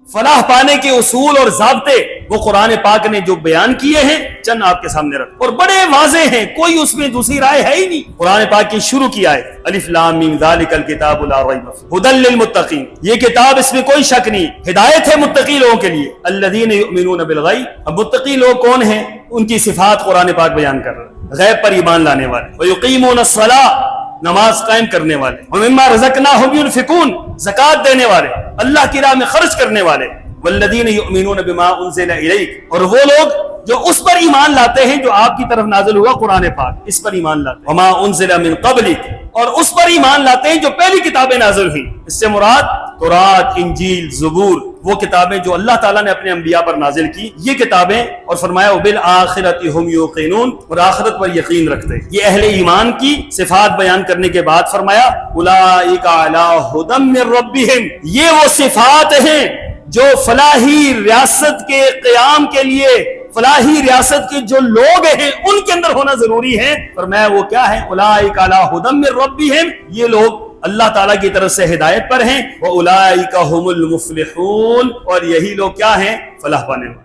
فلاح پانے کے اصول اور ضابطے وہ قرآن پاک نے جو بیان کیے ہیں چند آپ کے سامنے رکھ، اور بڑے واضح ہیں، کوئی اس میں دوسری رائے ہے ہی نہیں۔ قرآن پاک کی شروع کی آیت الف لام میم ذالک الکتاب لا ریب فیہ ھدی للمتقین، یہ کتاب اس میں کوئی شک نہیں، ہدایت ہے متقی لوگوں کے لیے۔ الذین یؤمنون بالغیب، اب متقی لوگ کون ہیں؟ ان کی صفات قرآن پاک بیان کر رہا ہے، غیب پر ایمان لانے والے، ویقیمون الصلاۃ، نماز قائم کرنے والے، ومما رزقناہم ینفقون، زکوٰۃ دینے والے، اللہ کی راہ میں خرچ کرنے والے، والذین یؤمنون بما انزل الیک، اور وہ لوگ جو اس پر ایمان لاتے ہیں جو آپ کی طرف نازل ہوا قرآن پاک، اس پر ایمان لاتے ہیں، وما انزل من قبلک، اور اس پر ایمان لاتے ہیں جو پہلی کتابیں نازل ہوئی، اس سے مراد تورات، انجیل، زبور، وہ کتابیں جو اللہ تعالیٰ نے اپنے انبیاء پر نازل کی، یہ کتابیں، اور فرمایا وبالآخرۃ ہم یوقنون، اور آخرت پر یقین رکھتے ہیں۔ یہ اہل ایمان کی صفات بیان کرنے کے بعد فرمایا اولئک علی ھدی من ربہم، یہ وہ صفات ہیں جو فلاحی ریاست کے قیام کے لیے، فلاحی ریاست کے جو لوگ ہیں ان کے اندر ہونا ضروری ہے۔ فرمایا وہ کیا ہے؟ اولئک علی ھدی من ربہم، یہ لوگ اللہ تعالیٰ کی طرف سے ہدایت پر ہیں، وَأُولَئِكَ هُمُ الْمُفْلِحُونَ، اور یہی لوگ کیا ہیں؟ فلاح پانے والے۔